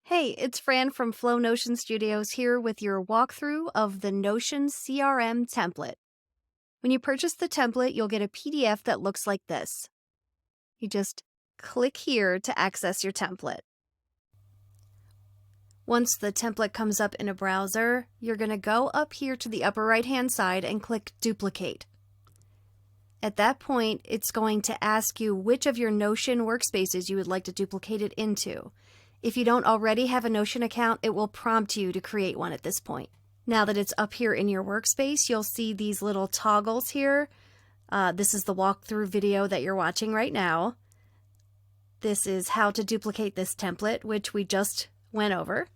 Hey, it's Fran from FlowNotion Studios here with your walkthrough of the Notion CRM template. When you purchase the template, you'll get a PDF that looks like this. You just click here to access your template. Once the template comes up in a browser, you're going to go up here to the upper right-hand side and click Duplicate. At that point, it's going to ask you which of your Notion workspaces you would like to duplicate it into. If you don't already have a Notion account, it will prompt you to create one at this point. Now that it's up here in your workspace, you'll see these little toggles here. This is the walkthrough video that you're watching right now. This is how to duplicate this template, which we just went over.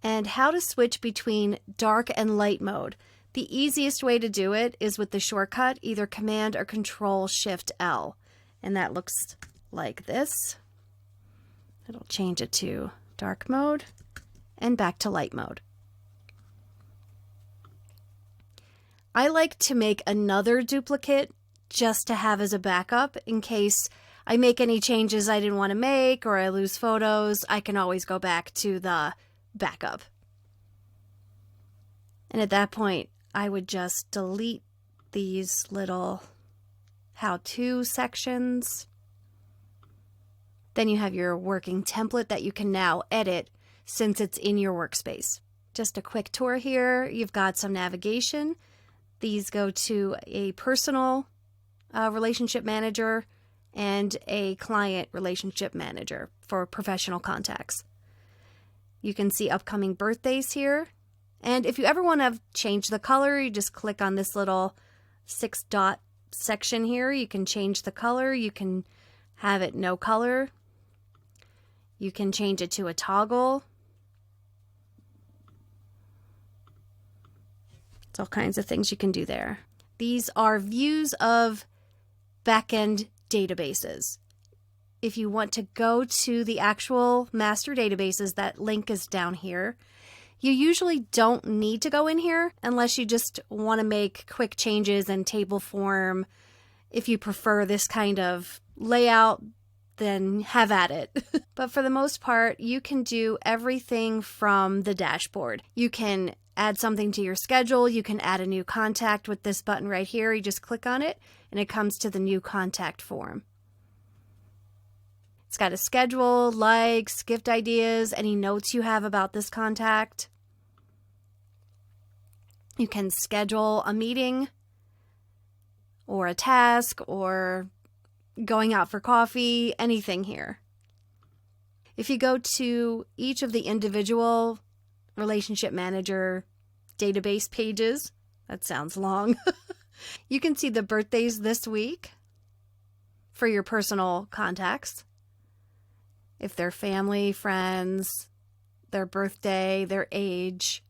And how to switch between dark and light mode. The easiest way to do it is with the shortcut, either Command or Control-Shift-L. And that looks like this. It'll change it to dark mode and back to light mode. I like to make another duplicate just to have as a backup in case I make any changes I didn't want to make or I lose photos. I can always go back to the backup. And at that point, I would just delete these little how-to sections. Then you have your working template that you can now edit since it's in your workspace. Just a quick tour here. You've got some navigation. These go to a personal relationship manager and a client relationship manager for professional contacts. You can see upcoming birthdays here. And if you ever want to change the color, you just click on this little 6-dot section here. You can change the color. You can have it no color. You can change it to a toggle. It's all kinds of things you can do there. These are views of backend databases. If you want to go to the actual master databases, that link is down here. You usually don't need to go in here unless you just want to make quick changes in table form. If you prefer this kind of layout, then have at it. But for the most part, you can do everything from the dashboard. You can add something to your schedule. You can add a new contact with this button right here. You just click on it and it comes to the new contact form. It's got a schedule, likes, gift ideas, any notes you have about this contact. You can schedule a meeting or a task or going out for coffee, anything here. If you go to each of the individual relationship manager database pages, that sounds long, you can see the birthdays this week for your personal contacts. If they're family, friends, their birthday, their age.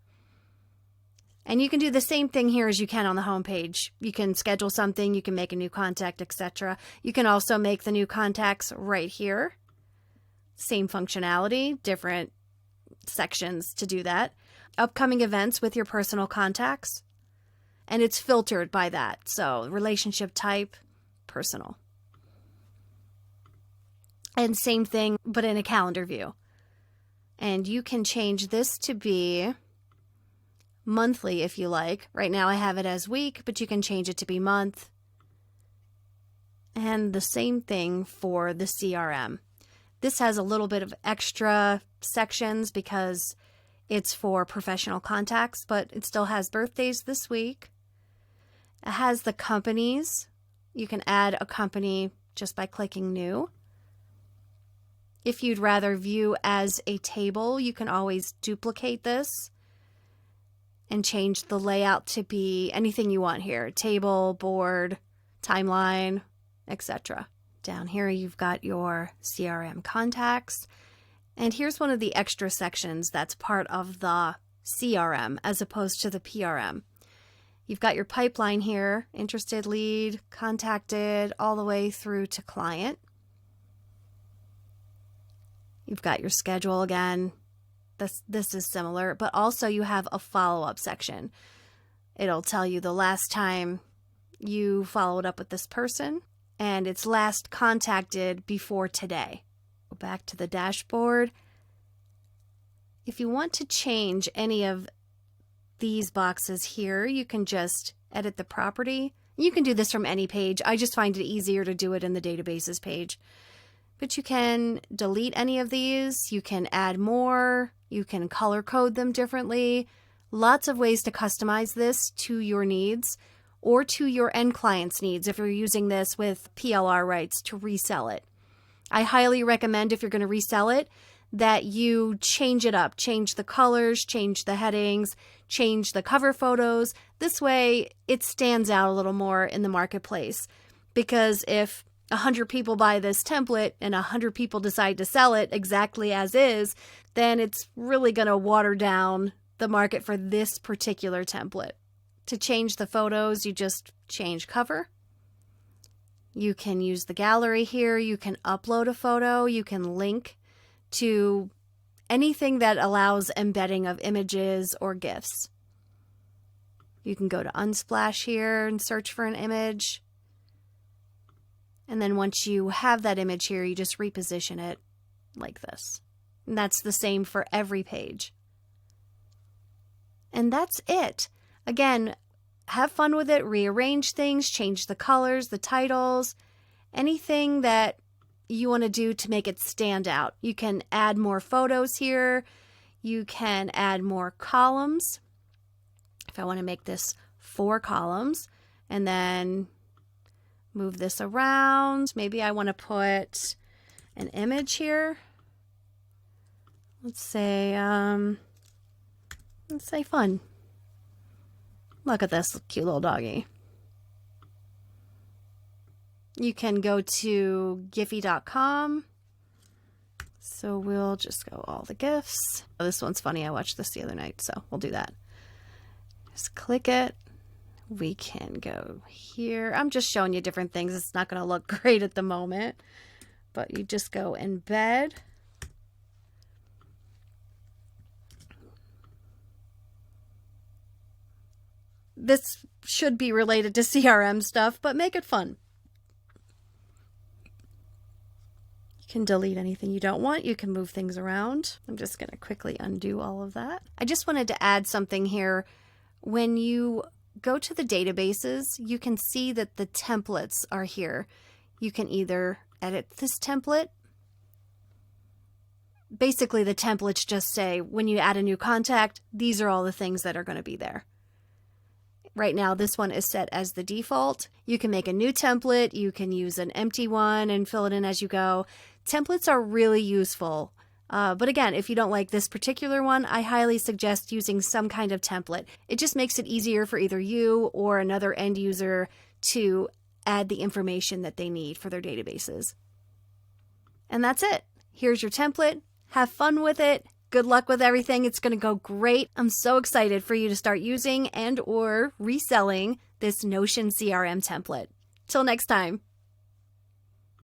And you can do the same thing here as you can on the home page. You can schedule something, you can make a new contact, etc. You can also make the new contacts right here. Same functionality, different sections to do that. Upcoming events with your personal contacts. And it's filtered by that. So relationship type, personal. And same thing, but in a calendar view. And you can change this to be monthly if you like. Right now I have it as week, but you can change it to be month. And the same thing for the CRM. This has a little bit of extra sections because it's for professional contacts, but it still has birthdays this week. It has the companies. You can add a company just by clicking new. If you'd rather view as a table, you can always duplicate this and change the layout to be anything you want here. Table, board, timeline, etc. Down here you've got your CRM contacts. And here's one of the extra sections that's part of the CRM as opposed to the PRM. You've got your pipeline here, interested lead, contacted, all the way through to client. You've got your schedule again. This is similar, but also you have a follow-up section. It'll tell you the last time you followed up with this person and it's last contacted before today. Go back to the dashboard If you want to change any of these boxes here, you can just edit the property. You can do this from any page. I just find it easier to do it in the databases page. But you can delete any of these. You can add more. You can color code them differently. Lots of ways to customize this to your needs or to your end client's needs if you're using this with PLR rights to resell it. I highly recommend, if you're going to resell it, that you change it up, change the colors, change the headings, change the cover photos. This way it stands out a little more in the marketplace, because if 100 people buy this template and 100 people decide to sell it exactly as is, then it's really going to water down the market for this particular template. To change the photos, you just change cover. You can use the gallery here. You can upload a photo. You can link to anything that allows embedding of images or GIFs. You can go to Unsplash here and search for an image. And then once you have that image here, you just reposition it like this. And that's the same for every page. And that's it. Again, have fun with it, rearrange things, change the colors, the titles, anything that you want to do to make it stand out. You can add more photos here. You can add more columns. If I want to make this 4 columns and then move this around, maybe I want to put an image here. Let's say fun. Look at this cute little doggy. You can go to giphy.com. So we'll just go all the GIFs. Oh, this one's funny. I watched this the other night, so we'll do that. Just click it. We can go here. I'm just showing you different things. It's not going to look great at the moment, but you just go embed. This should be related to CRM stuff, but make it fun. You can delete anything you don't want. You can move things around. I'm just going to quickly undo all of that. I just wanted to add something here. When you go to the databases, you can see that the templates are here. You can either edit this template. Basically, the templates just say, when you add a new contact, these are all the things that are going to be there. Right now, this one is set as the default. You can make a new template. You can use an empty one and fill it in as you go. Templates are really useful. But again, if you don't like this particular one, I highly suggest using some kind of template. It just makes it easier for either you or another end user to add the information that they need for their databases. And that's it. Here's your template. Have fun with it. Good luck with everything. It's going to go great. I'm so excited for you to start using and or reselling this Notion CRM template. Till next time.